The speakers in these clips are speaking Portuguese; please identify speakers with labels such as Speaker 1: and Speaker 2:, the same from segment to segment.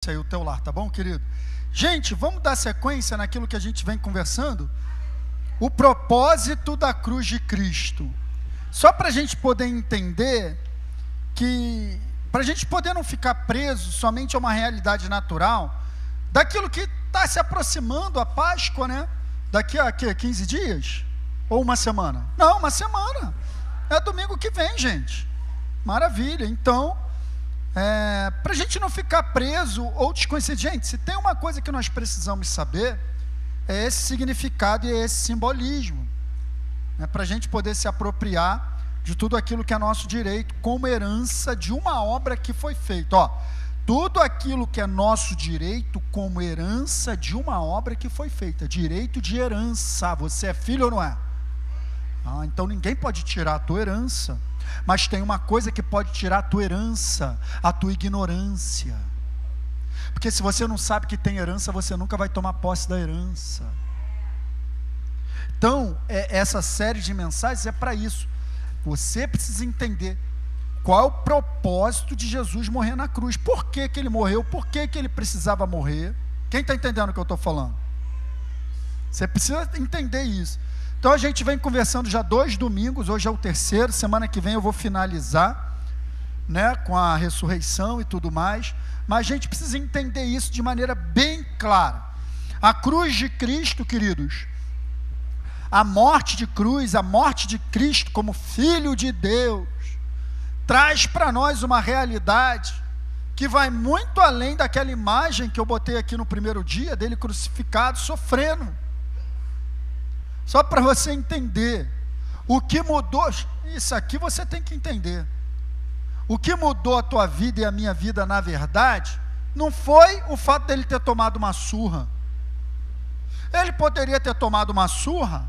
Speaker 1: aí o teu lar, tá bom, querido? Gente, vamos dar sequência naquilo que a gente vem conversando? O propósito da cruz de Cristo. Só para a gente poder entender que, para a gente poder não ficar preso somente a uma realidade natural, daquilo que está se aproximando a Páscoa, né? Daqui a 15 dias? Ou uma semana? Não, uma semana. É domingo que vem, gente. Maravilha. Então, para a gente não ficar preso ou desconhecido, gente, se tem uma coisa que nós precisamos saber, é esse significado e esse simbolismo, né, para a gente poder se apropriar de tudo aquilo que é nosso direito, como herança de uma obra que foi feita. Ó, tudo aquilo que é nosso direito, como herança de uma obra que foi feita. Direito de herança. Você é filho ou não é? Então ninguém pode tirar a tua herança. Mas tem uma coisa que pode tirar a tua herança: a tua ignorância. Porque se você não sabe que tem herança, você nunca vai tomar posse da herança. Então, essa série de mensagens é para isso. Você precisa entender qual é o propósito de Jesus morrer na cruz. Por que que ele morreu? Por que que ele precisava morrer? Quem está entendendo o que eu estou falando? Você precisa entender isso. Então a gente vem conversando já 2 domingos, hoje é o 3º, semana que vem eu vou finalizar, né, com a ressurreição e tudo mais, mas a gente precisa entender isso de maneira bem clara. A cruz de Cristo, queridos, a morte de cruz, a morte de Cristo como Filho de Deus, traz para nós uma realidade que vai muito além daquela imagem que eu botei aqui no primeiro dia, dele crucificado, sofrendo. Só para você entender, o que mudou, isso aqui você tem que entender. O que mudou a tua vida e a minha vida, na verdade, não foi o fato dele ter tomado uma surra. Ele poderia ter tomado uma surra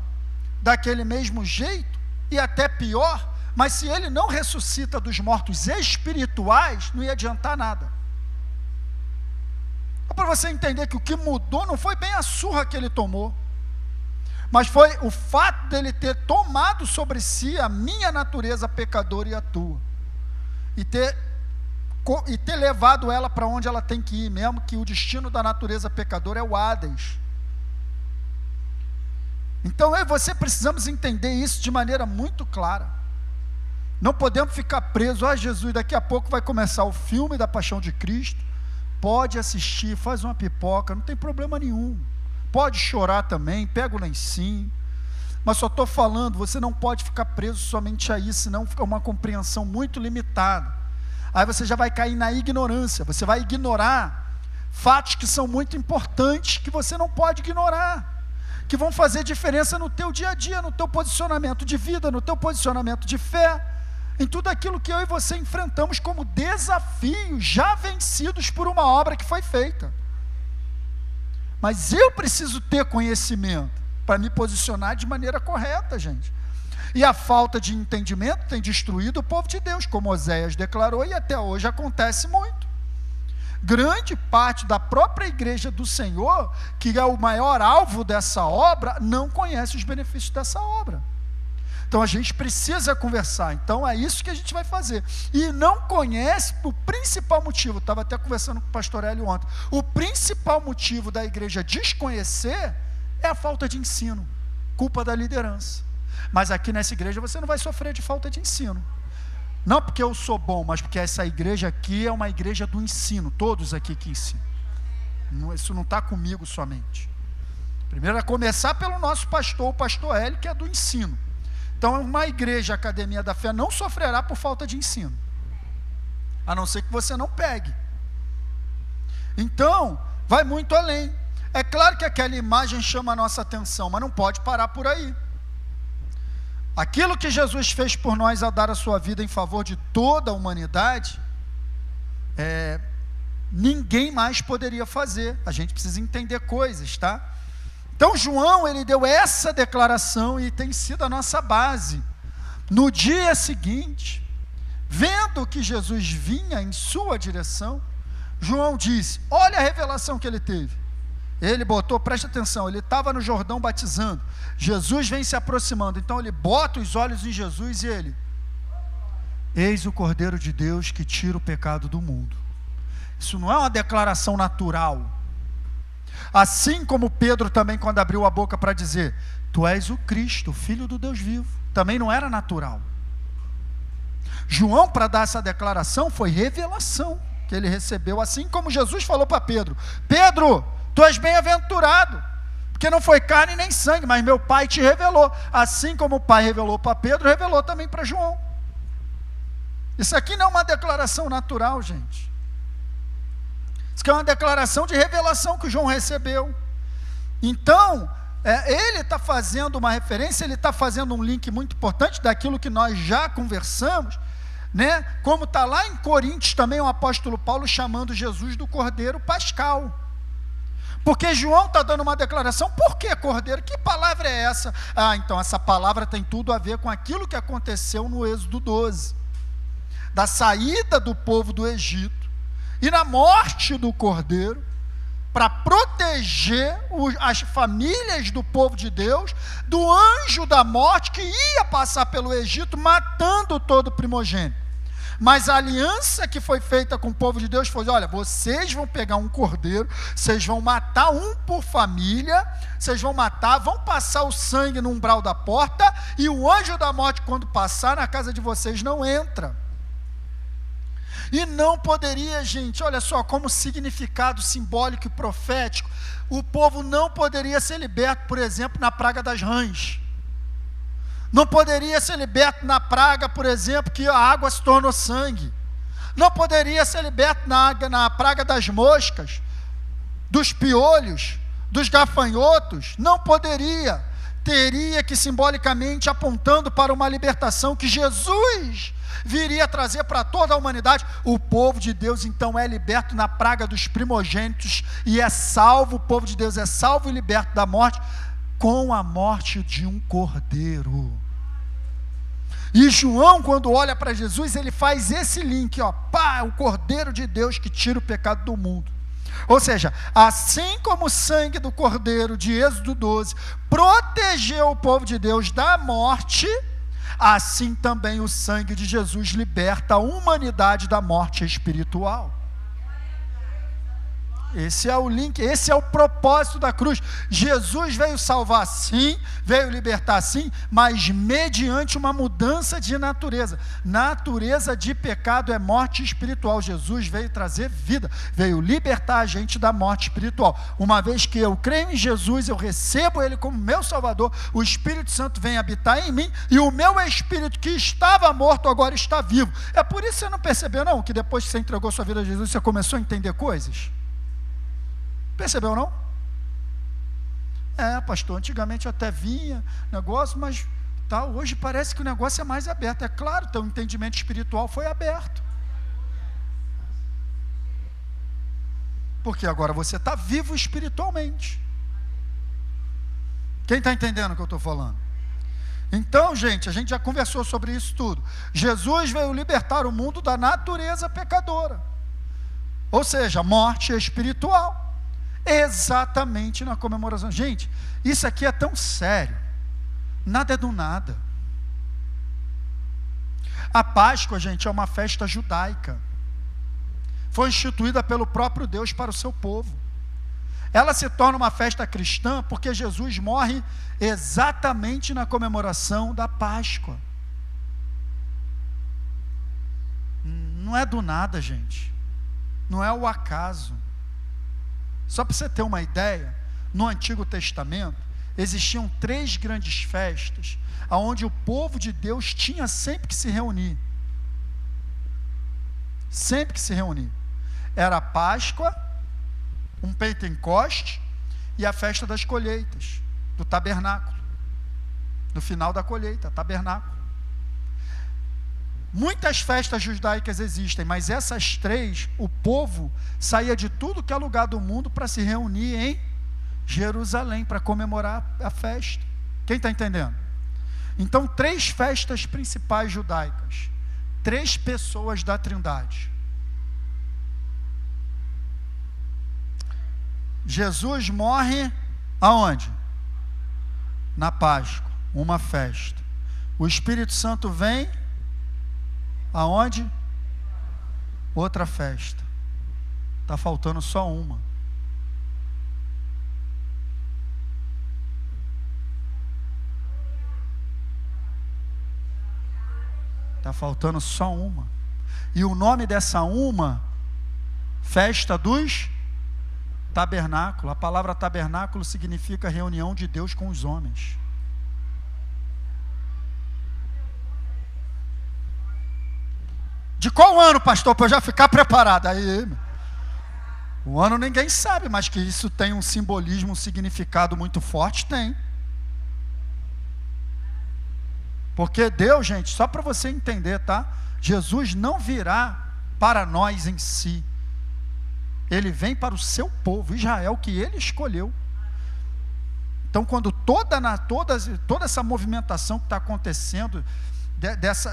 Speaker 1: daquele mesmo jeito, e até pior, mas se ele não ressuscita dos mortos espirituais, não ia adiantar nada. Só para você entender que o que mudou não foi bem a surra que ele tomou, mas foi o fato dele ter tomado sobre si a minha natureza pecadora e a tua, e ter levado ela para onde ela tem que ir, mesmo que o destino da natureza pecadora é o Hades. Então eu e você precisamos entender isso de maneira muito clara. Não podemos ficar presos. Jesus, daqui a pouco vai começar o filme da Paixão de Cristo, pode assistir, faz uma pipoca, não tem problema nenhum. Pode chorar também, pega o lencinho, mas só estou falando, você não pode ficar preso somente a isso, senão fica uma compreensão muito limitada. Aí você já vai cair na ignorância, você vai ignorar fatos que são muito importantes, que você não pode ignorar, que vão fazer diferença no teu dia a dia, no teu posicionamento de vida, no teu posicionamento de fé, em tudo aquilo que eu e você enfrentamos como desafios já vencidos por uma obra que foi feita. Mas eu preciso ter conhecimento para me posicionar de maneira correta, gente. E a falta de entendimento tem destruído o povo de Deus, como Oséias declarou, e até hoje acontece muito. Grande parte da própria igreja do Senhor, que é o maior alvo dessa obra, não conhece os benefícios dessa obra. Então a gente precisa conversar. Então é isso que a gente vai fazer. E não conhece o principal motivo. Estava até conversando com o pastor Hélio ontem. O principal motivo da igreja desconhecer é a falta de ensino. Culpa da liderança. Mas aqui nessa igreja você não vai sofrer de falta de ensino. Não porque eu sou bom, mas porque essa igreja aqui é uma igreja do ensino. Todos aqui que ensinam. Isso não está comigo somente. Primeiro é começar pelo nosso pastor, o pastor Hélio, que é do ensino. Então, uma igreja, Academia da Fé, não sofrerá por falta de ensino, a não ser que você não pegue. Então, vai muito além. É claro que aquela imagem chama a nossa atenção, mas não pode parar por aí. Aquilo que Jesus fez por nós ao dar a sua vida em favor de toda a humanidade, ninguém mais poderia fazer. A gente precisa entender coisas, tá? Então João, ele deu essa declaração e tem sido a nossa base. No dia seguinte, vendo que Jesus vinha em sua direção, João disse, olha a revelação que ele teve. Ele botou, presta atenção, ele estava no Jordão batizando, Jesus vem se aproximando, então ele bota os olhos em Jesus e ele, eis o Cordeiro de Deus que tira o pecado do mundo. Isso não é uma declaração natural. Assim como Pedro também, quando abriu a boca para dizer, tu és o Cristo, o Filho do Deus vivo, também não era natural. João, para dar essa declaração, foi revelação que ele recebeu, assim como Jesus falou para Pedro, Pedro, tu és bem-aventurado, porque não foi carne nem sangue, mas meu Pai te revelou. Assim como o Pai revelou para Pedro, revelou também para João. Isso aqui não é uma declaração natural, gente. Isso aqui é uma declaração de revelação que o João recebeu. Então, ele está fazendo uma referência, ele está fazendo um link muito importante daquilo que nós já conversamos, né? Como está lá em Coríntios também o apóstolo Paulo chamando Jesus do Cordeiro Pascal. Porque João está dando uma declaração, por que cordeiro? Que palavra é essa? Então essa palavra tem tudo a ver com aquilo que aconteceu no Êxodo 12, da saída do povo do Egito, e na morte do cordeiro, para proteger as famílias do povo de Deus, do anjo da morte que ia passar pelo Egito, matando todo primogênito. Mas a aliança que foi feita com o povo de Deus foi, olha, vocês vão pegar um cordeiro, vocês vão matar um por família, vocês vão matar, vão passar o sangue no umbral da porta, e o anjo da morte, quando passar na casa de vocês, não entra. E não poderia, gente, olha só, como significado simbólico e profético, o povo não poderia ser liberto, por exemplo, na praga das rãs. Não poderia ser liberto na praga, por exemplo, que a água se tornou sangue. Não poderia ser liberto na praga das moscas, dos piolhos, dos gafanhotos. Não poderia. Teria que, simbolicamente, apontando para uma libertação que Jesus viria trazer para toda a humanidade. O povo de Deus, então, é liberto na praga dos primogênitos e é salvo, o povo de Deus é salvo e liberto da morte com a morte de um cordeiro. E João, quando olha para Jesus, ele faz esse link, o cordeiro de Deus que tira o pecado do mundo. Ou seja, assim como o sangue do cordeiro de Êxodo 12 protegeu o povo de Deus da morte, assim também o sangue de Jesus liberta a humanidade da morte espiritual. Esse é o link, esse é o propósito da cruz. Jesus veio salvar sim, veio libertar sim, mas mediante uma mudança de natureza. Natureza de pecado é morte espiritual. Jesus veio trazer vida, veio libertar a gente da morte espiritual. Uma vez que eu creio em Jesus, eu recebo Ele como meu Salvador, o Espírito Santo vem habitar em mim, e o meu espírito que estava morto agora está vivo. É por isso que você não percebeu não, que depois que você entregou sua vida a Jesus, você começou a entender coisas? Percebeu não? Pastor, antigamente eu até vinha negócio, mas hoje parece que o negócio é mais aberto. É claro, teu entendimento espiritual foi aberto. Porque agora você está vivo espiritualmente. Quem está entendendo o que eu estou falando? Então, gente, a gente já conversou sobre isso tudo. Jesus veio libertar o mundo da natureza pecadora. Ou seja, morte espiritual. Exatamente na comemoração. Gente, isso aqui é tão sério. Nada é do nada. A Páscoa, gente, é uma festa judaica. Foi instituída pelo próprio Deus para o seu povo. Ela se torna uma festa cristã porque Jesus morre exatamente na comemoração da Páscoa. Não é do nada, gente. Não é o acaso. Só para você ter uma ideia, no Antigo Testamento, existiam 3 grandes festas, onde o povo de Deus tinha sempre que se reunir. Sempre que se reunir. Era a Páscoa, um Pentecoste e a festa das colheitas, do tabernáculo. No final da colheita, tabernáculo. Muitas festas judaicas existem, mas essas 3, o povo saía de tudo que é lugar do mundo para se reunir em Jerusalém, para comemorar a festa. Quem está entendendo? Então, 3 festas principais judaicas, 3 pessoas da Trindade. Jesus morre aonde? Na Páscoa, uma festa. O Espírito Santo vem aonde? Outra festa. Está faltando só uma. Está faltando só uma. E o nome dessa uma, Festa dos Tabernáculos. A palavra tabernáculo significa reunião de Deus com os homens. De qual ano, pastor, para eu já ficar preparado? Aí, o ano ninguém sabe, mas que isso tem um simbolismo, um significado muito forte, tem. Porque Deus, gente, só para você entender, tá? Jesus não virá para nós em si. Ele vem para o seu povo, Israel, que ele escolheu. Então, quando toda essa movimentação que está acontecendo,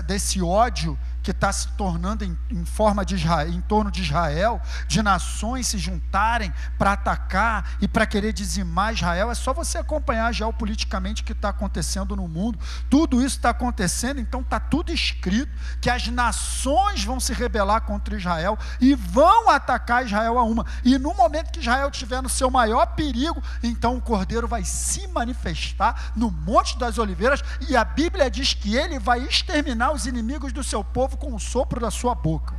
Speaker 1: desse ódio que está se tornando em forma de Israel, em torno de Israel, de nações se juntarem para atacar e para querer dizimar Israel, é só você acompanhar geopoliticamente o que está acontecendo no mundo. Tudo isso está acontecendo, então está tudo escrito, que as nações vão se rebelar contra Israel e vão atacar Israel a uma, e no momento que Israel estiver no seu maior perigo, então o Cordeiro vai se manifestar no Monte das Oliveiras, e a Bíblia diz que ele vai exterminar os inimigos do seu povo com o sopro da sua boca.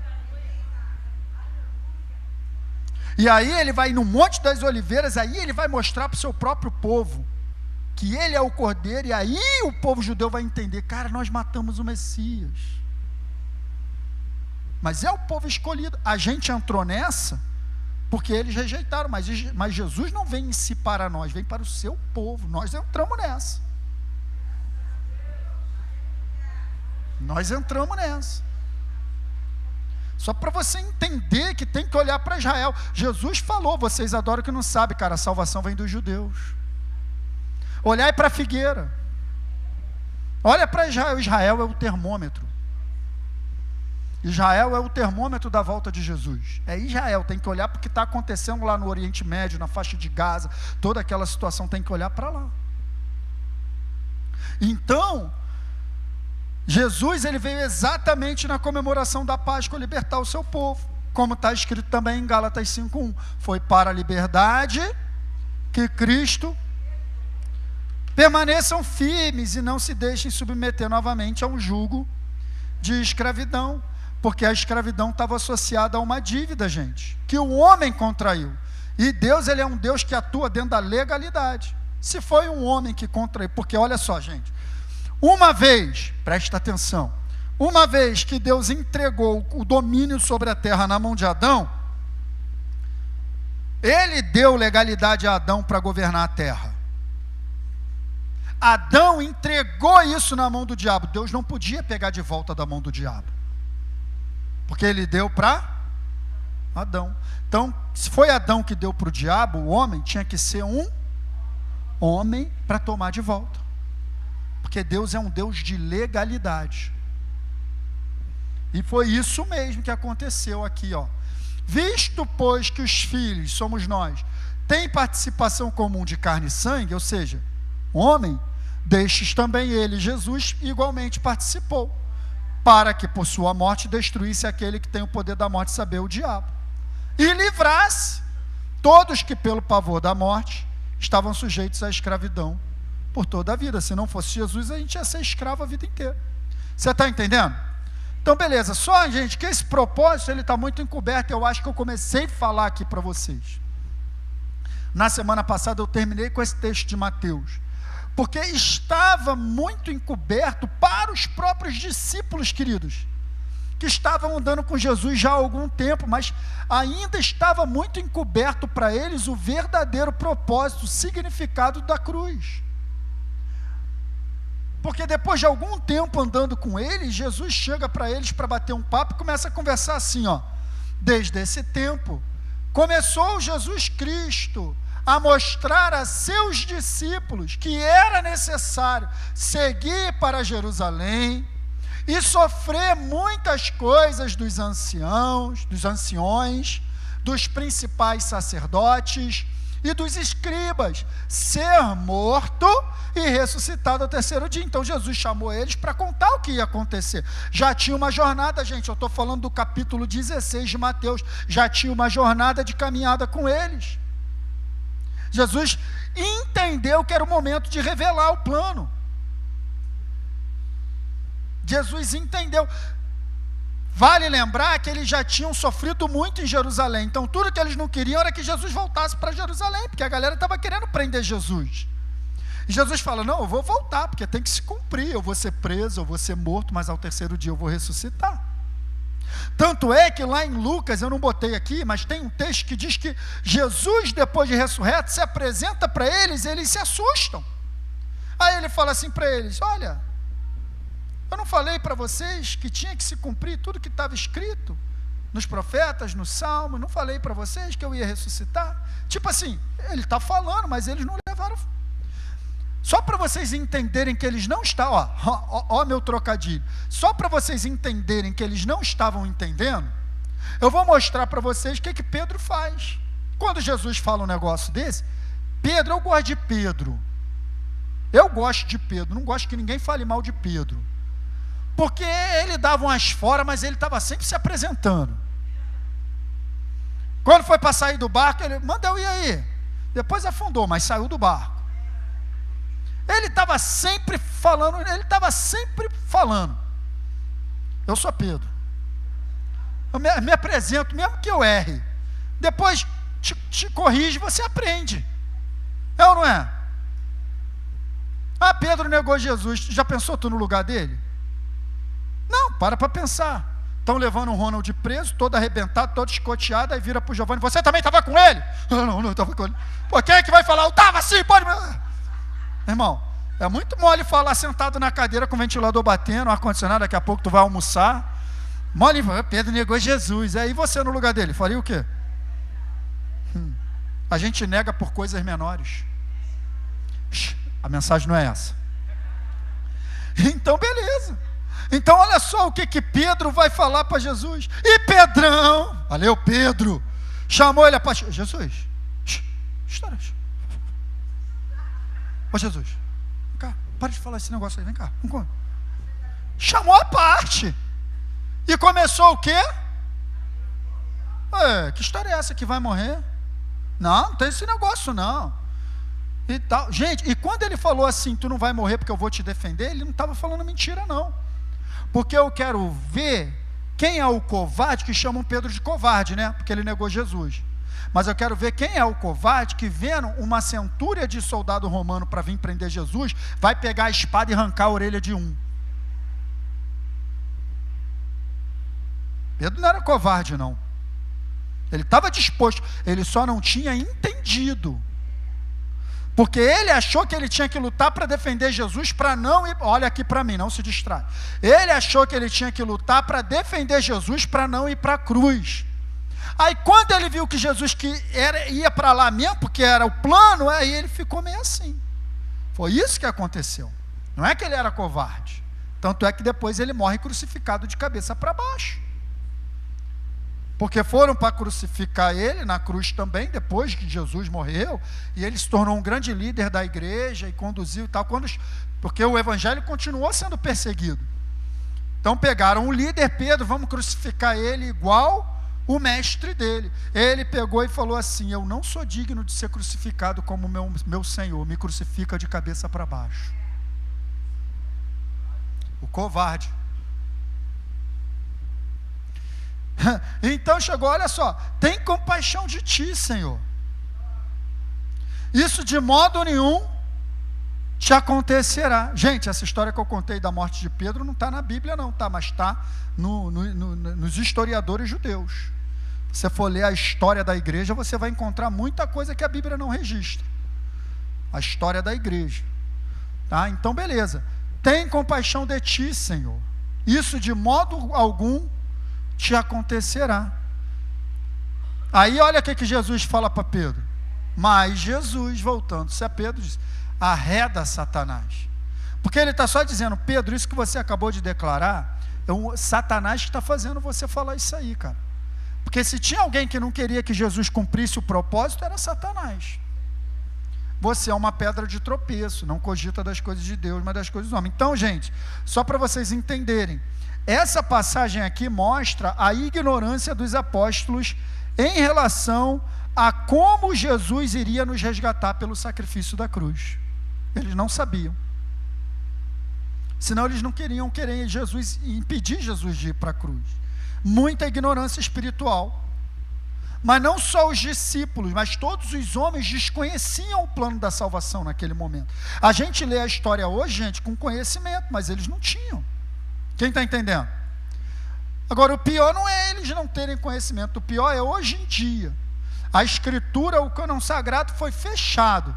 Speaker 1: E aí ele vai no Monte das Oliveiras, aí ele vai mostrar para o seu próprio povo que ele é o Cordeiro, e aí o povo judeu vai entender, cara, nós matamos o Messias. Mas é o povo escolhido. A gente entrou nessa porque eles rejeitaram, mas Jesus não vem em si para nós, vem para o seu povo. Nós entramos nessa. Nós entramos nessa. Só para você entender que tem que olhar para Israel. Jesus falou, vocês adoram que não sabem, cara, a salvação vem dos judeus. Olhai para a figueira. Olha para Israel. Israel é o termômetro. Israel é o termômetro da volta de Jesus. É Israel, tem que olhar para o que está acontecendo lá no Oriente Médio, na faixa de Gaza, toda aquela situação, tem que olhar para lá. Então, Jesus, ele veio exatamente na comemoração da Páscoa libertar o seu povo, como está escrito também em Gálatas 5:1, foi para a liberdade que Cristo. Permaneçam firmes e não se deixem submeter novamente a um jugo de escravidão, porque a escravidão estava associada a uma dívida, gente, que o homem contraiu, e Deus, ele é um Deus que atua dentro da legalidade. Se foi um homem que contraiu, porque olha só, gente, uma vez, presta atenção, uma vez que Deus entregou o domínio sobre a terra na mão de Adão, ele deu legalidade a Adão para governar a terra. Adão entregou isso na mão do diabo. Deus não podia pegar de volta da mão do diabo, porque ele deu para Adão. Então, se foi Adão que deu para o diabo, o homem tinha que ser um homem para tomar de volta, porque Deus é um Deus de legalidade. E foi isso mesmo que aconteceu aqui, ó. Visto, pois, que os filhos, somos nós, têm participação comum de carne e sangue, ou seja, homem, destes também ele, Jesus, igualmente participou, para que por sua morte destruísse aquele que tem o poder da morte, saber, o diabo, e livrasse todos que pelo pavor da morte estavam sujeitos à escravidão por toda a vida. Se não fosse Jesus, a gente ia ser escravo a vida inteira. Você está entendendo? Então, beleza. Só, gente, que esse propósito, ele está muito encoberto. Eu acho que eu comecei a falar aqui para vocês. Na semana passada, eu terminei com esse texto de Mateus, porque estava muito encoberto para os próprios discípulos, queridos, que estavam andando com Jesus já há algum tempo, mas ainda estava muito encoberto para eles o verdadeiro propósito, o significado da cruz. Porque depois de algum tempo andando com eles, Jesus chega para eles para bater um papo e começa a conversar assim, ó. Desde esse tempo, começou Jesus Cristo a mostrar a seus discípulos que era necessário seguir para Jerusalém e sofrer muitas coisas dos anciões, dos principais sacerdotes e dos escribas, ser morto e ressuscitado ao terceiro dia. Então Jesus chamou eles para contar o que ia acontecer. Já tinha uma jornada, gente, eu estou falando do capítulo 16 de Mateus, já tinha uma jornada de caminhada com eles. Jesus entendeu que era o momento de revelar o plano. Jesus entendeu. Vale lembrar que eles já tinham sofrido muito em Jerusalém, então tudo que eles não queriam era que Jesus voltasse para Jerusalém, porque a galera estava querendo prender Jesus. E Jesus fala, não, eu vou voltar, porque tem que se cumprir, eu vou ser preso, eu vou ser morto, mas ao terceiro dia eu vou ressuscitar. Tanto é que lá em Lucas, eu não botei aqui, mas tem um texto que diz que Jesus, depois de ressurreto, se apresenta para eles, e eles se assustam. Aí ele fala assim para eles, olha, eu não falei para vocês que tinha que se cumprir tudo que estava escrito nos profetas, nos salmos? Não falei para vocês que eu ia ressuscitar? Tipo assim, ele está falando, mas eles não levaram. Só para vocês entenderem que eles não estavam, ó meu trocadilho, só para vocês entenderem que eles não estavam entendendo, eu vou mostrar para vocês o que Pedro faz. Quando Jesus fala um negócio desse, Pedro, eu gosto de Pedro. Eu gosto de Pedro, não gosto que ninguém fale mal de Pedro. Porque ele dava umas fora, mas ele estava sempre se apresentando. Quando foi para sair do barco, ele mandou ir aí. Depois afundou, mas saiu do barco. Ele estava sempre falando, eu sou Pedro. Eu me apresento, mesmo que eu erre. Depois te corrige, você aprende. É ou não é? Ah, Pedro negou Jesus. Já pensou tu no lugar dele? Não, para pensar. Estão levando o Ronald preso, todo arrebentado, todo escoteado, aí vira para o Giovanni, você também estava com ele? Não estava com ele. Pô, quem é que vai falar? Eu estava sim, pode... Irmão, é muito mole falar sentado na cadeira com o ventilador batendo, ar-condicionado, daqui a pouco tu vai almoçar. Mole, Pedro negou Jesus. Aí você no lugar dele, faria o quê? A gente nega por coisas menores. A mensagem não é essa. Então, beleza. Então, olha só o que Pedro vai falar para Jesus. E Pedrão, valeu Pedro, chamou ele a parte. Jesus, história. Ô Jesus, vem cá, para de falar esse negócio aí, vem cá. Chamou a parte. E começou o quê? Que história é essa que vai morrer? Não tem esse negócio não. E tal. Gente, e quando ele falou assim, tu não vai morrer porque eu vou te defender, ele não estava falando mentira não. Porque eu quero ver quem é o covarde, que chamam Pedro de covarde, né? Porque ele negou Jesus. Mas eu quero ver quem é o covarde que, vendo uma centúria de soldado romano para vir prender Jesus, vai pegar a espada e arrancar a orelha de um. Pedro não era covarde, não. Ele estava disposto, ele só não tinha entendido. Porque ele achou que ele tinha que lutar para defender Jesus, para não ir... Olha aqui para mim, não se distrai. Ele achou que ele tinha que lutar para defender Jesus, para não ir para a cruz. Aí quando ele viu que Jesus ia para lá mesmo, porque era o plano, aí ele ficou meio assim. Foi isso que aconteceu. Não é que ele era covarde. Tanto é que depois ele morre crucificado de cabeça para baixo. Porque foram para crucificar ele na cruz também, depois que Jesus morreu, e ele se tornou um grande líder da igreja e conduziu e tal, porque o evangelho continuou sendo perseguido. Então pegaram o líder Pedro, vamos crucificar ele igual o mestre dele. Ele pegou e falou assim, eu não sou digno de ser crucificado como meu Senhor, me crucifica de cabeça para baixo. O covarde. Então chegou, olha só, tem compaixão de ti, Senhor. Isso de modo nenhum te acontecerá. Gente, essa história que eu contei da morte de Pedro não está na Bíblia não, tá? Mas está nos historiadores judeus. Se você for ler a história da igreja, você vai encontrar muita coisa que a Bíblia não registra. A história da igreja. Tá? Então beleza, tem compaixão de ti, Senhor. Isso de modo algum te acontecerá. Aí olha o que Jesus fala para Pedro. Mas Jesus, voltando-se a Pedro, diz, arreda Satanás. Porque ele está só dizendo, Pedro, isso que você acabou de declarar, é um Satanás que está fazendo você falar isso aí, cara. Porque se tinha alguém que não queria que Jesus cumprisse o propósito, era Satanás. você é uma pedra de tropeço, não cogita das coisas de Deus, mas das coisas do homem. Então, gente, só para vocês entenderem, essa passagem aqui mostra a ignorância dos apóstolos em relação a como Jesus iria nos resgatar pelo sacrifício da cruz. Eles não sabiam. Senão eles não queriam impedir Jesus de ir para a cruz. Muita ignorância espiritual. Mas não só os discípulos, mas todos os homens desconheciam o plano da salvação naquele momento. A gente lê a história hoje, gente, com conhecimento, mas eles não tinham. Quem está entendendo? Agora, o pior não é eles não terem conhecimento, o pior é hoje em dia. A Escritura, o cânon sagrado foi fechado,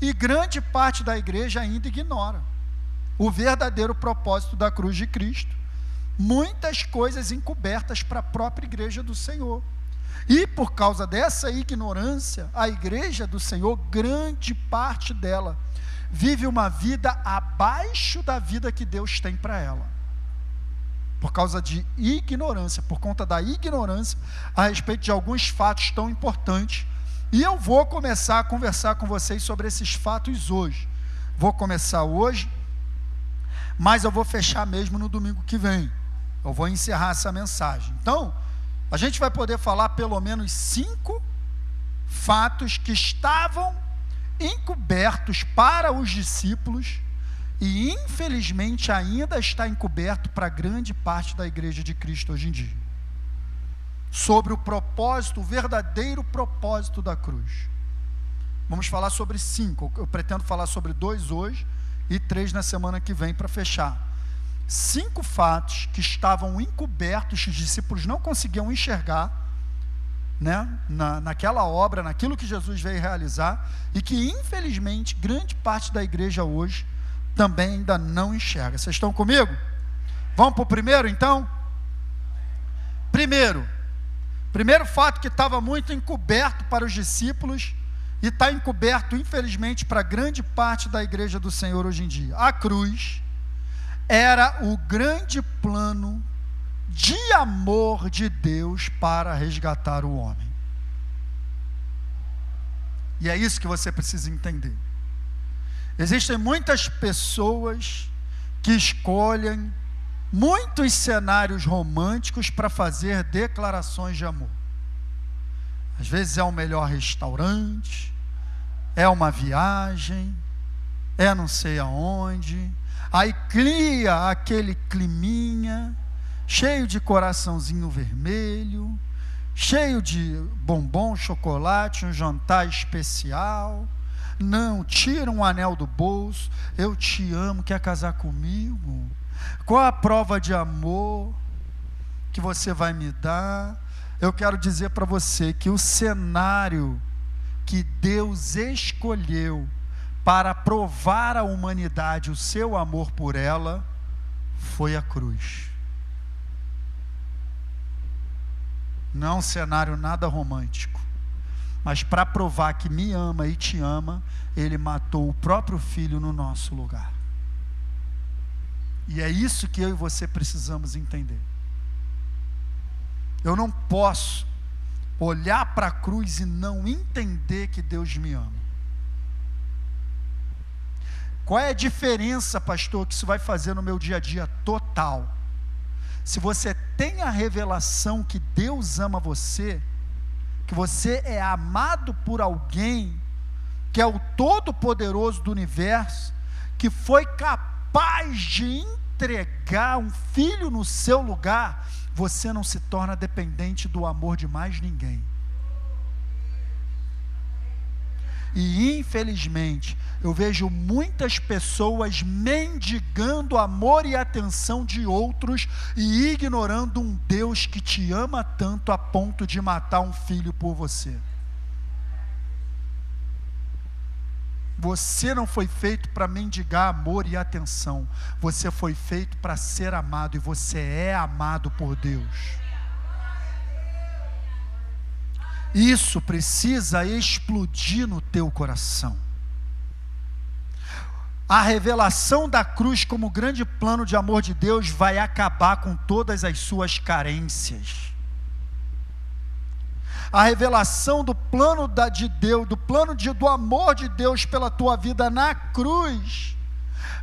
Speaker 1: e grande parte da igreja ainda ignora o verdadeiro propósito da cruz de Cristo. Muitas coisas encobertas para a própria igreja do Senhor. E por causa dessa ignorância, a igreja do Senhor, grande parte dela, vive uma vida abaixo da vida que Deus tem para ela. Por causa de ignorância, por conta da ignorância a respeito de alguns fatos tão importantes. E eu vou começar a conversar com vocês sobre esses fatos hoje. Vou começar hoje, mas eu vou fechar mesmo no domingo que vem. Eu vou encerrar essa mensagem. Então, a gente vai poder falar pelo menos 5 fatos que estavam encobertos para os discípulos e infelizmente ainda está encoberto para grande parte da igreja de Cristo hoje em dia. Sobre o propósito, o verdadeiro propósito da cruz. Vamos falar sobre 5. Eu pretendo falar sobre 2 hoje e 3 na semana que vem para fechar. 5 fatos que estavam encobertos, os discípulos não conseguiam enxergar, né, naquela obra, naquilo que Jesus veio realizar, e que infelizmente grande parte da igreja hoje também ainda não enxerga. Vocês estão comigo? Vamos para o primeiro então? Primeiro fato que estava muito encoberto para os discípulos e está encoberto infelizmente para grande parte da igreja do Senhor hoje em dia. A cruz era o grande plano de amor de Deus para resgatar o homem. E é isso que você precisa entender. Existem muitas pessoas que escolhem muitos cenários românticos para fazer declarações de amor. Às vezes é o melhor restaurante, é uma viagem, é não sei aonde. Aí cria aquele climinha, cheio de coraçãozinho vermelho, cheio de bombom, chocolate, um jantar especial. Não, tira um anel do bolso, eu te amo, quer casar comigo? Qual a prova de amor que você vai me dar? Eu quero dizer para você que o cenário que Deus escolheu para provar à humanidade o seu amor por ela, foi a cruz. Não é um cenário nada romântico, mas para provar que me ama e te ama, Ele matou o próprio Filho no nosso lugar. E é isso que eu e você precisamos entender. Eu não posso olhar para a cruz e não entender que Deus me ama. Qual é a diferença, pastor, que isso vai fazer no meu dia a dia? Total. Se você tem a revelação que Deus ama você, que você é amado por alguém, que é o Todo-Poderoso do universo, que foi capaz de entregar um filho no seu lugar, você não se torna dependente do amor de mais ninguém. E infelizmente, eu vejo muitas pessoas mendigando amor e atenção de outros e ignorando um Deus que te ama tanto a ponto de matar um filho por você. Você não foi feito para mendigar amor e atenção. Você foi feito para ser amado, e você é amado por Deus. Isso precisa explodir no teu coração. A revelação da cruz como grande plano de amor de Deus vai acabar com todas as suas carências. a revelação do plano de Deus, do amor de Deus pela tua vida na cruz,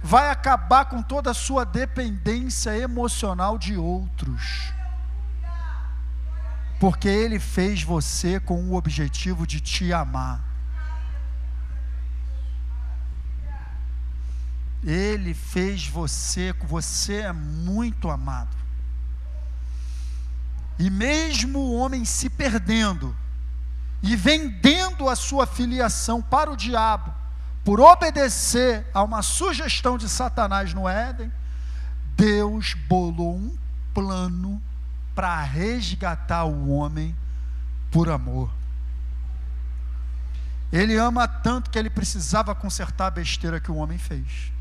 Speaker 1: vai acabar com toda a sua dependência emocional de outros. Porque Ele fez você com o objetivo de te amar. Ele fez você é muito amado. E mesmo o homem se perdendo e vendendo a sua filiação para o diabo, por obedecer a uma sugestão de Satanás no Éden, Deus bolou um plano para resgatar o homem por amor. Ele ama tanto que ele precisava consertar a besteira que o homem fez.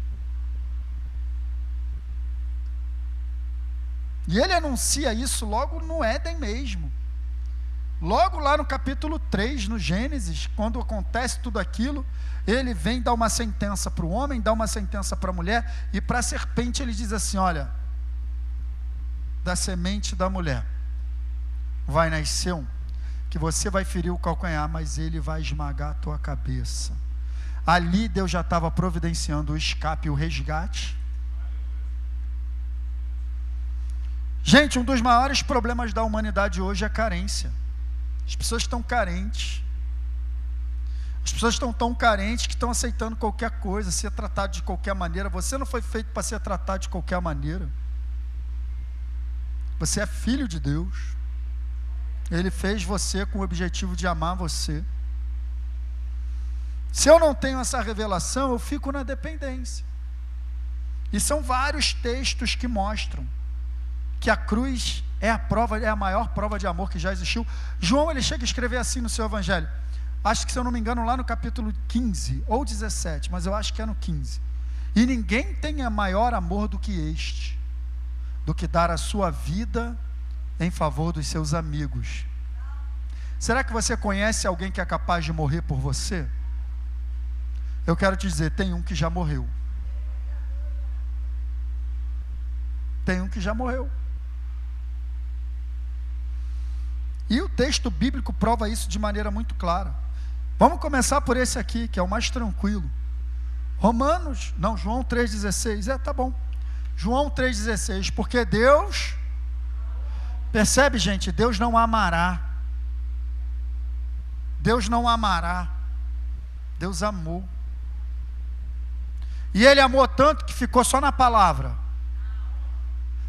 Speaker 1: E ele anuncia isso logo no Éden mesmo. Logo lá no capítulo 3, no Gênesis, quando acontece tudo aquilo, ele vem dar uma sentença para o homem, dá uma sentença para a mulher, e para a serpente ele diz assim: olha, da semente da mulher vai nascer um, que você vai ferir o calcanhar, mas ele vai esmagar a tua cabeça. Ali Deus já estava providenciando o escape e o resgate. Gente, um dos maiores problemas da humanidade hoje é a carência. As pessoas estão carentes. As pessoas estão tão carentes que estão aceitando qualquer coisa, ser tratado de qualquer maneira. Você não foi feito para ser tratado de qualquer maneira. Você é filho de Deus. Ele fez você com o objetivo de amar você. Se eu não tenho essa revelação, eu fico na dependência. E são vários textos que mostram que a cruz é a maior prova de amor que já existiu. João, ele chega a escrever assim no seu evangelho, acho que, se eu não me engano, lá no capítulo 15 ou 17, mas eu acho que é no 15. E ninguém tem maior amor do que este, do que dar a sua vida em favor dos seus amigos. Será que você conhece alguém que é capaz de morrer por você? Eu quero te dizer, tem um que já morreu. Tem um que já morreu. E o texto bíblico prova isso de maneira muito clara. Vamos começar por esse aqui, que é o mais tranquilo. João 3,16. Tá bom. João 3,16. Porque Deus, percebe, gente, Deus não amará. Deus não amará. Deus amou. E Ele amou tanto que ficou só na palavra.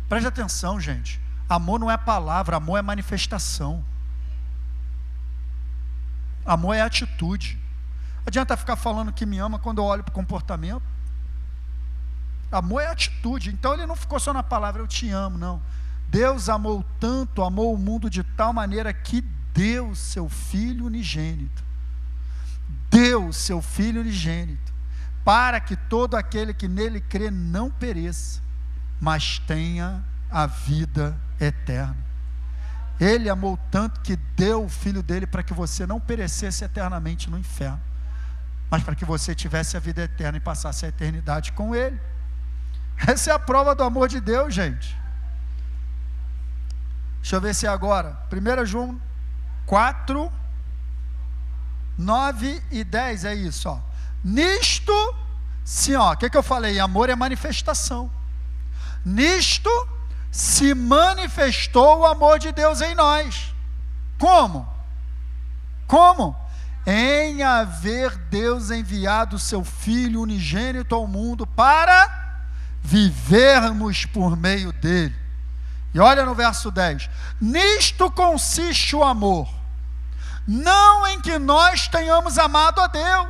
Speaker 1: Preste atenção, gente. Amor não é palavra, amor é manifestação. Amor é atitude. Não adianta ficar falando que me ama quando eu olho para o comportamento. Amor é atitude. Então ele não ficou só na palavra, eu te amo, não. Deus amou tanto, amou o mundo de tal maneira que deu seu Filho unigênito. Deu seu Filho unigênito, para que todo aquele que nele crê não pereça, mas tenha a vida eterna. Ele amou tanto que deu o Filho dele para que você não perecesse eternamente no inferno, mas para que você tivesse a vida eterna e passasse a eternidade com Ele. Essa é a prova do amor de Deus, gente. Deixa eu ver se é agora. 1 João 4, 9 e 10, é isso, ó. Nisto, sim, ó, o que eu falei? Amor é manifestação. Nisto se manifestou o amor de Deus em nós. Como? Como? Em haver Deus enviado o seu Filho unigênito ao mundo para vivermos por meio dele. E olha no verso 10. Nisto consiste o amor, não em que nós tenhamos amado a Deus,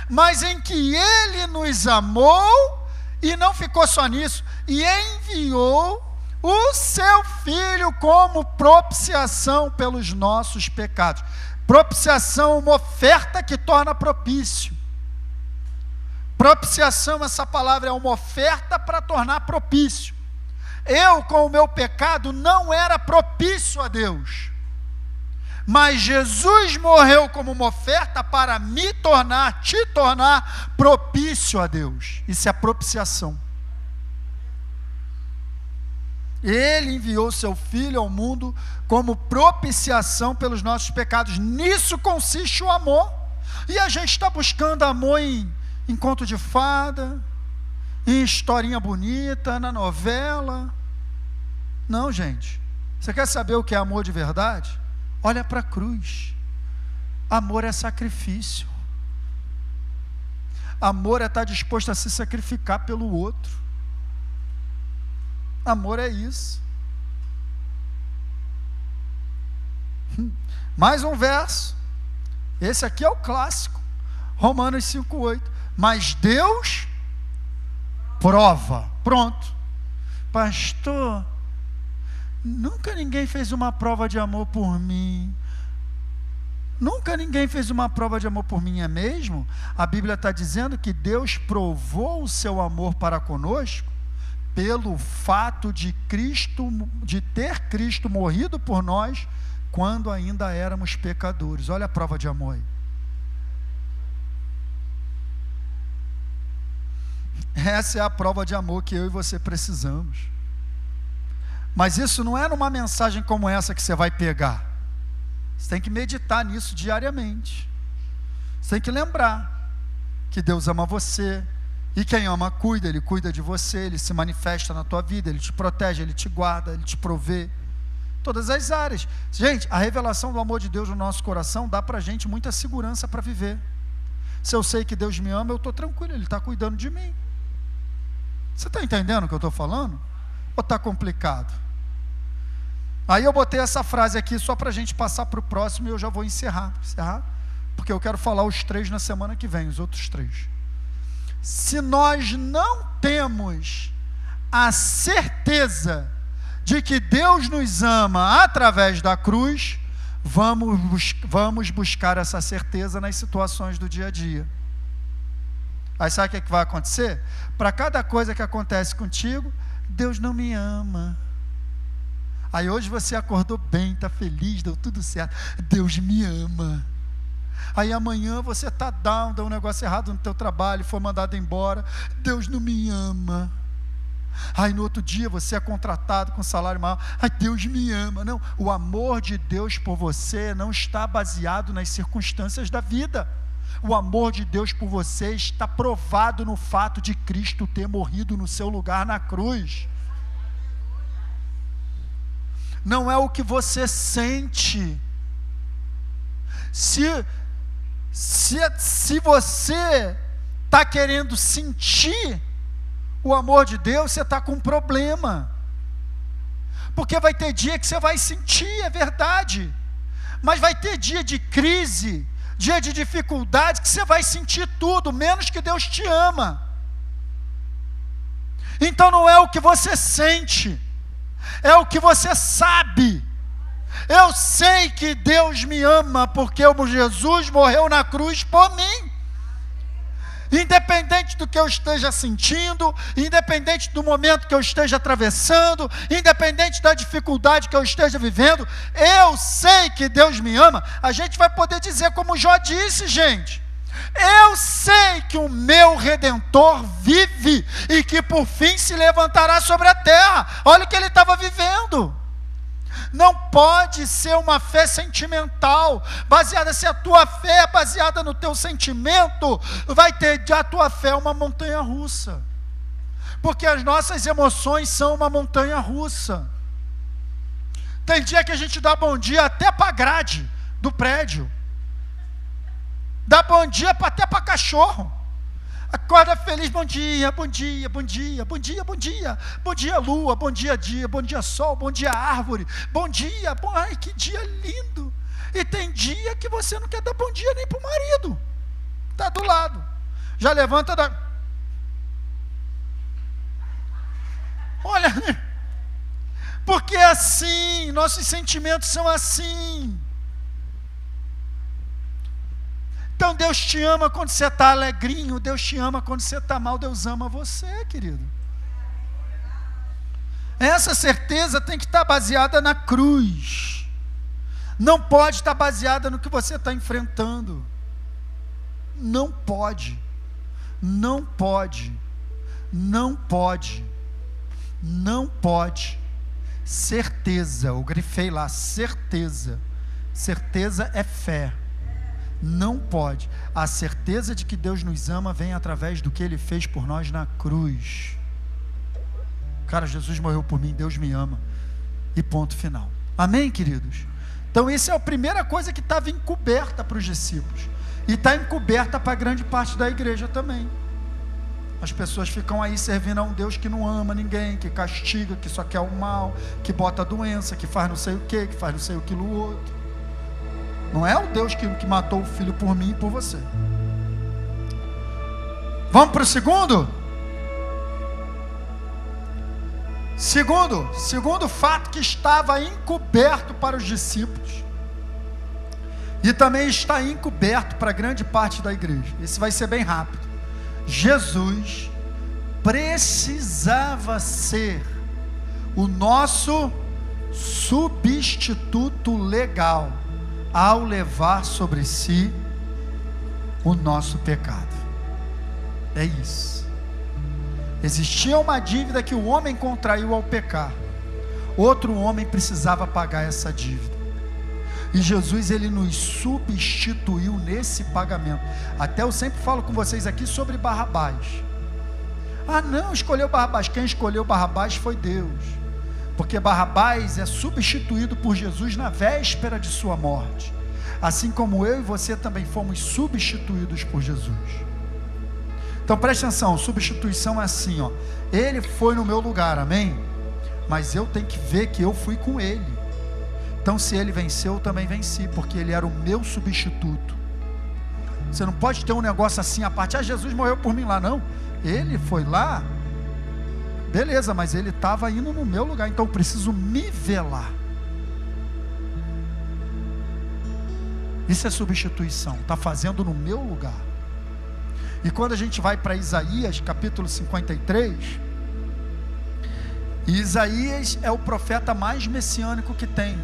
Speaker 1: mas em que Ele nos amou, e não ficou só nisso, e enviou o seu Filho como propiciação pelos nossos pecados. Propiciação, uma oferta que torna propício. Propiciação, essa palavra é uma oferta para tornar propício. Eu, com o meu pecado, não era propício a Deus, mas Jesus morreu como uma oferta para me tornar, te tornar propício a Deus. Isso é propiciação. Ele enviou seu Filho ao mundo como propiciação pelos nossos pecados. Nisso consiste o amor. E a gente está buscando amor em conto de fada, em historinha bonita, na novela. Não, gente. Você quer saber o que é amor de verdade? Olha para a cruz. Amor é sacrifício. Amor é estar disposto a se sacrificar pelo outro. Amor é isso. Mais um verso. Esse aqui é o clássico. Romanos 5:8. Mas Deus prova. Pronto. Pastor, nunca ninguém fez uma prova de amor por mim. Nunca ninguém fez uma prova de amor por mim, é mesmo? A Bíblia está dizendo que Deus provou o seu amor para conosco pelo fato de ter Cristo morrido por nós quando ainda éramos pecadores. Olha a prova de amor aí. Essa é a prova de amor que eu e você precisamos. Mas isso não é numa mensagem como essa que você vai pegar. Você tem que meditar nisso diariamente. Você tem que lembrar que Deus ama você. E quem ama cuida, Ele cuida de você, Ele se manifesta na tua vida, Ele te protege, Ele te guarda, Ele te provê. Todas as áreas. Gente, a revelação do amor de Deus no nosso coração dá para a gente muita segurança para viver. Se eu sei que Deus me ama, eu estou tranquilo, Ele está cuidando de mim. Você está entendendo o que eu estou falando? Ou está complicado? Aí eu botei essa frase aqui só para a gente passar para o próximo e eu já vou encerrar, porque eu quero falar os 3 na semana que vem, os outros 3. Se nós não temos a certeza de que Deus nos ama através da cruz, vamos buscar essa certeza nas situações do dia a dia. Aí sabe o que vai acontecer? Para cada coisa que acontece contigo, Deus não me ama. Aí hoje você acordou bem, está feliz, deu tudo certo. Deus me ama. Aí amanhã você está down, deu um negócio errado no teu trabalho, foi mandado embora. Deus não me ama. Aí no outro dia você é contratado com salário maior. Ai, Deus me ama. Não, o amor de Deus por você não está baseado nas circunstâncias da vida. O amor de Deus por você está provado no fato de Cristo ter morrido no seu lugar na cruz. Não é o que você sente. Se você está querendo sentir o amor de Deus, você está com um problema. Porque vai ter dia que você vai sentir, é verdade. Mas vai ter dia de crise, dia de dificuldade, que você vai sentir tudo, menos que Deus te ama. Então não é o que você sente, é o que você sabe. Eu sei que Deus me ama, porque o Jesus morreu na cruz por mim. Independente do que eu esteja sentindo, independente do momento que eu esteja atravessando, independente da dificuldade que eu esteja vivendo, eu sei que Deus me ama. A gente vai poder dizer como Jó disse, gente: eu sei que o meu Redentor vive e que por fim se levantará sobre a terra. Olha o que ele estava vivendo. Não pode ser uma fé sentimental, baseada, se a tua fé é baseada no teu sentimento, vai ter a tua fé uma montanha russa, porque as nossas emoções são uma montanha russa. Tem dia que a gente dá bom dia até para a grade do prédio, dá bom dia até para cachorro. Acorda feliz, bom dia, bom dia, bom dia, bom dia, bom dia, bom dia lua, bom dia dia, bom dia sol, bom dia árvore, bom dia, ai que dia lindo. E tem dia que você não quer dar bom dia nem para o marido, está do lado, já levanta da... Olha, porque é assim, nossos sentimentos são assim. Então Deus te ama quando você está alegrinho, Deus te ama quando você está mal, Deus ama você, querido. Essa certeza tem que estar baseada na cruz, não pode estar baseada no que você está enfrentando. Não pode, não pode, não pode, não pode. certeza, eu grifei lá, certeza. Certeza é fé. Não pode. A certeza de que Deus nos ama vem através do que Ele fez por nós na cruz. Cara, Jesus morreu por mim, Deus me ama. E ponto final. Amém, queridos? Então, isso é a primeira coisa que estava encoberta para os discípulos. E está encoberta para grande parte da igreja também. As pessoas ficam aí servindo a um Deus que não ama ninguém, que castiga, que só quer o mal, que bota a doença, que faz não sei o que faz não sei aquilo outro. Não é o Deus que matou o filho por mim e por você. Vamos para o segundo? Segundo fato que estava encoberto para os discípulos. E também está encoberto para grande parte da igreja. Esse vai ser bem rápido. Jesus precisava ser o nosso substituto legal ao levar sobre si o nosso pecado. É isso. Existia uma dívida que o homem contraiu ao pecar. Outro homem precisava pagar essa dívida. E Jesus, ele nos substituiu nesse pagamento. Até eu sempre falo com vocês aqui sobre Barrabás. Ah, não, escolheu Barrabás. Quem escolheu Barrabás foi Deus. Porque Barrabás é substituído por Jesus na véspera de sua morte. Assim como eu e você também fomos substituídos por Jesus. Então preste atenção, substituição é assim, ó. Ele foi no meu lugar, amém? Mas eu tenho que ver que eu fui com ele. Então se ele venceu, eu também venci, porque ele era o meu substituto. Você não pode ter um negócio assim a parte, Jesus morreu por mim lá, não. Ele foi lá, beleza, mas ele estava indo no meu lugar, então eu preciso me velar. Isso é substituição, está fazendo no meu lugar. E quando a gente vai para Isaías, capítulo 53, Isaías é o profeta mais messiânico que tem.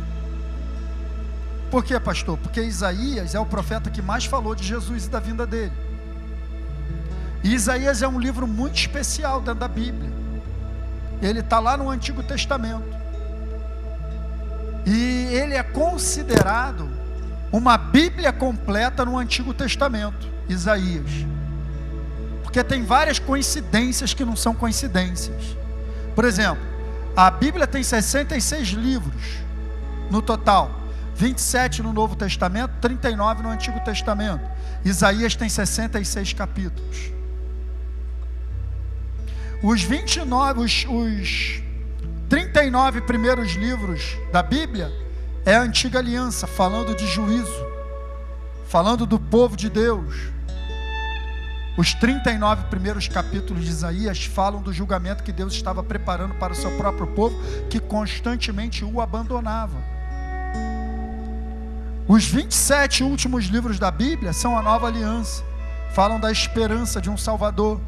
Speaker 1: Por quê, pastor? Porque Isaías é o profeta que mais falou de Jesus e da vinda dele. E Isaías é um livro muito especial dentro da Bíblia. Ele está lá no Antigo Testamento. E ele é considerado uma Bíblia completa no Antigo Testamento, Isaías. Porque tem várias coincidências que não são coincidências. Por exemplo, a Bíblia tem 66 livros no total, 27 no Novo Testamento, 39 no Antigo Testamento. Isaías tem 66 capítulos. Os 39 primeiros livros da Bíblia é a Antiga Aliança, falando de juízo, falando do povo de Deus. Os 39 primeiros capítulos de Isaías falam do julgamento que Deus estava preparando para o seu próprio povo, que constantemente o abandonava. Os 27 últimos livros da Bíblia são a Nova Aliança, falam da esperança de um Salvador.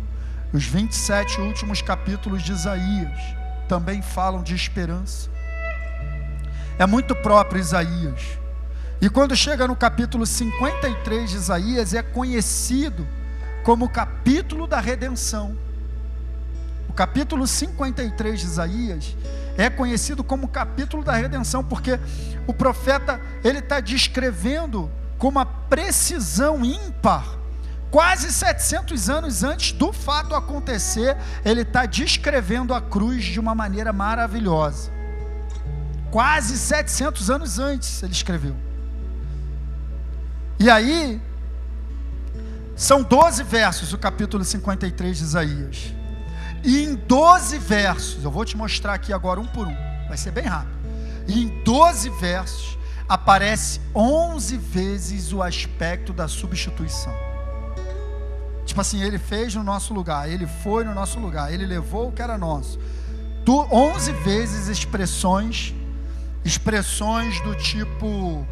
Speaker 1: Os 27 últimos capítulos de Isaías também falam de esperança. É muito próprio Isaías. E quando chega no capítulo 53 de Isaías, é conhecido como o capítulo da redenção. O capítulo 53 de Isaías é conhecido como o capítulo da redenção, porque o profeta, ele está descrevendo com uma precisão ímpar, quase 700 anos antes do fato acontecer, ele está descrevendo a cruz de uma maneira maravilhosa. Quase 700 anos antes ele escreveu. E aí, são 12 versos o capítulo 53 de Isaías. E em 12 versos, eu vou te mostrar aqui agora um por um, vai ser bem rápido. E em 12 versos, aparece 11 vezes o aspecto da substituição. Tipo assim, ele fez no nosso lugar, ele foi no nosso lugar, ele levou o que era nosso. 11 vezes expressões do tipo,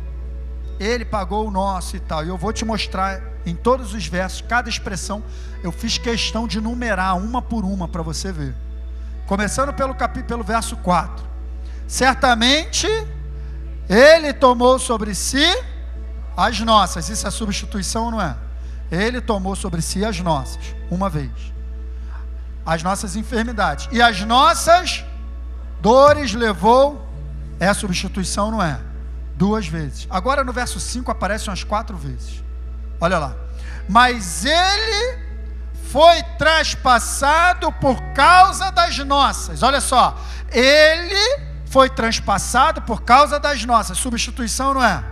Speaker 1: ele pagou o nosso e tal. E eu vou te mostrar em todos os versos, cada expressão, eu fiz questão de numerar uma por uma para você ver. Começando pelo verso 4. Certamente, ele tomou sobre si as nossas. Isso é substituição ou não é? Ele tomou sobre si as nossas, uma vez. As nossas enfermidades. E as nossas Dores levou, é substituição, não é? 2 vezes. Agora no verso 5 aparece umas 4 vezes. Olha lá. Mas ele foi traspassado por causa das nossas. Olha só. Ele foi traspassado por causa das nossas. Substituição, não é?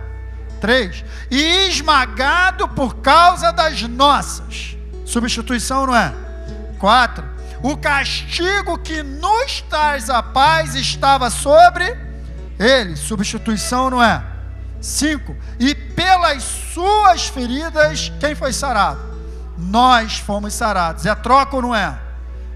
Speaker 1: 3. E esmagado por causa das nossas. Substituição, não é? 4. O castigo que nos traz a paz estava sobre ele. Substituição, não é? 5. E pelas suas feridas, quem foi sarado? Nós fomos sarados. É troca ou não é?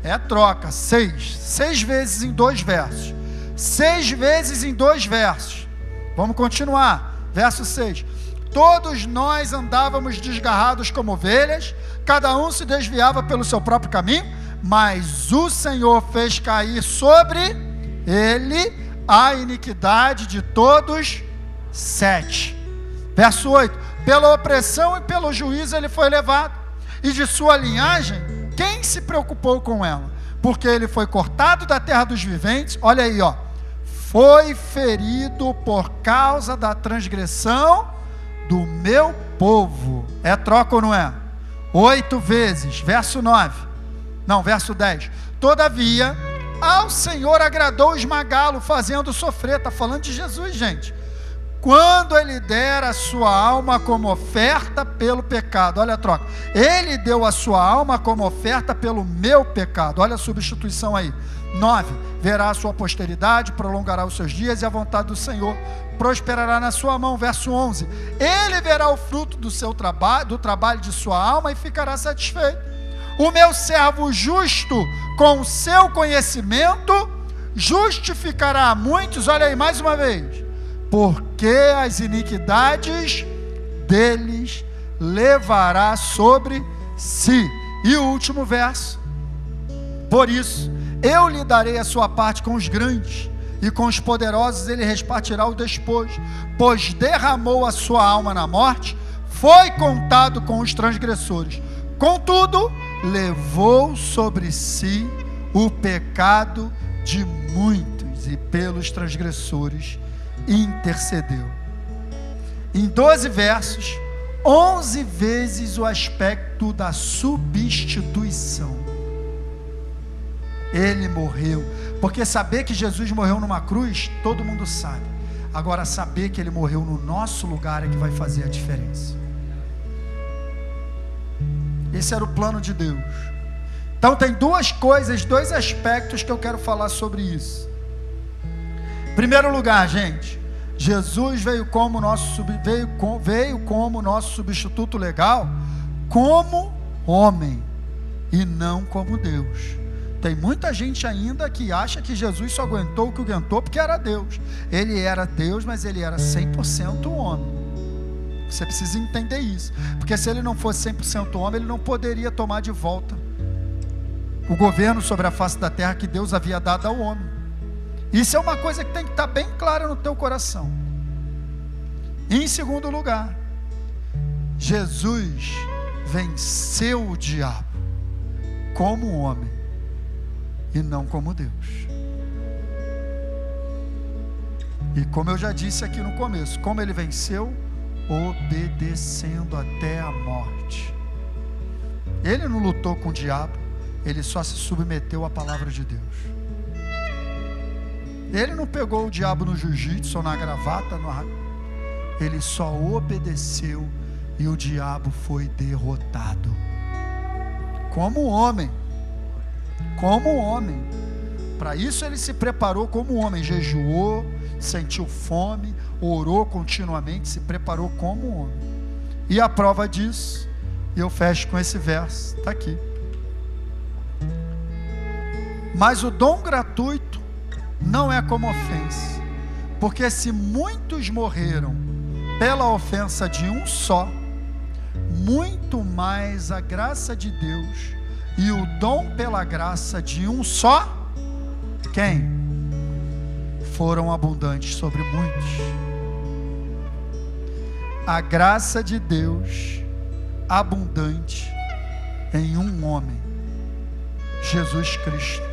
Speaker 1: É troca. 6. 6 vezes em 2 versos. 6 vezes em 2 versos. Vamos continuar. Verso 6. Todos nós andávamos desgarrados como ovelhas, cada um se desviava pelo seu próprio caminho, mas o Senhor fez cair sobre ele a iniquidade de todos. 7. Verso 8. Pela opressão e pelo juízo ele foi levado, e de sua linhagem, quem se preocupou com ela? Porque ele foi cortado da terra dos viventes. Olha aí, ó. Foi ferido por causa da transgressão do meu povo. É troca ou não é? 8 vezes. Verso 9. Não, verso 10. Todavia, ao Senhor agradou esmagá-lo, fazendo sofrer. Está falando de Jesus, gente. Quando ele der a sua alma como oferta pelo pecado. Olha a troca. Ele deu a sua alma como oferta pelo meu pecado. Olha a substituição aí. 9. Verá a sua posteridade, prolongará os seus dias, e a vontade do Senhor prosperará na sua mão. Verso 11. Ele verá o fruto do seu trabalho, do trabalho de sua alma, e ficará satisfeito. O meu servo justo, com o seu conhecimento, justificará a muitos. Olha aí, mais uma vez. Porque as iniquidades deles levará sobre si. E o último verso. Por isso, eu lhe darei a sua parte com os grandes, e com os poderosos ele repartirá o despojo, pois derramou a sua alma na morte, foi contado com os transgressores. Contudo, levou sobre si o pecado de muitos, e pelos transgressores intercedeu. Em 12 versos, 11 vezes o aspecto da substituição. Ele morreu, porque saber que Jesus morreu numa cruz, todo mundo sabe. Agora, saber que ele morreu no nosso lugar é que vai fazer a diferença. Esse era o plano de Deus. Então tem 2 coisas, 2 aspectos que eu quero falar sobre isso. Primeiro lugar, gente, Jesus veio como nosso substituto legal, como homem e não como Deus. Tem muita gente ainda que acha que Jesus só aguentou o que aguentou porque era Deus. Ele era Deus, mas ele era 100% homem. Você precisa entender isso, porque se ele não fosse 100% homem, ele não poderia tomar de volta o governo sobre a face da terra que Deus havia dado ao homem. Isso é uma coisa que tem que estar bem clara no teu coração. E em segundo lugar, Jesus venceu o diabo como homem e não como Deus. E como eu já disse aqui no começo, como ele venceu? Obedecendo até a morte. Ele não lutou com o diabo, ele só se submeteu à palavra de Deus. Ele não pegou o diabo no jiu-jitsu ou na gravata, ele só obedeceu e o diabo foi derrotado. Como homem. Como homem. Para isso ele se preparou como homem, jejuou, sentiu fome, orou continuamente, se preparou como homem. E a prova disso, e eu fecho com esse verso, está aqui. Mas o dom gratuito não é como ofensa, porque se muitos morreram pela ofensa de um só, muito mais a graça de Deus e o dom pela graça de um só, quem? Foram abundantes sobre muitos. A graça de Deus abundante em um homem, Jesus Cristo.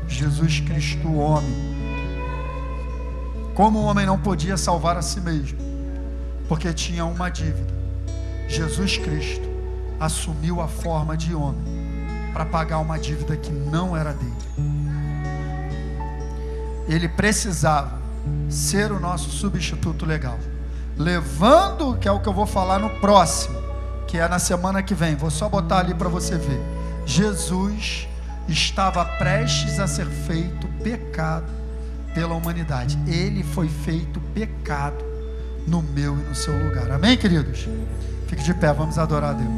Speaker 1: Jesus Cristo, o homem, Como o homem não podia salvar a si mesmo, porque tinha uma dívida, Jesus Cristo assumiu a forma de homem para pagar uma dívida que não era dele. Ele precisava ser o nosso substituto legal, levando, que é o que eu vou falar no próximo, que é na semana que vem, vou só botar ali para você ver. Jesus estava prestes a ser feito pecado pela humanidade. Ele foi feito pecado no meu e no seu lugar. Amém, queridos? Fique de pé, vamos adorar a Deus.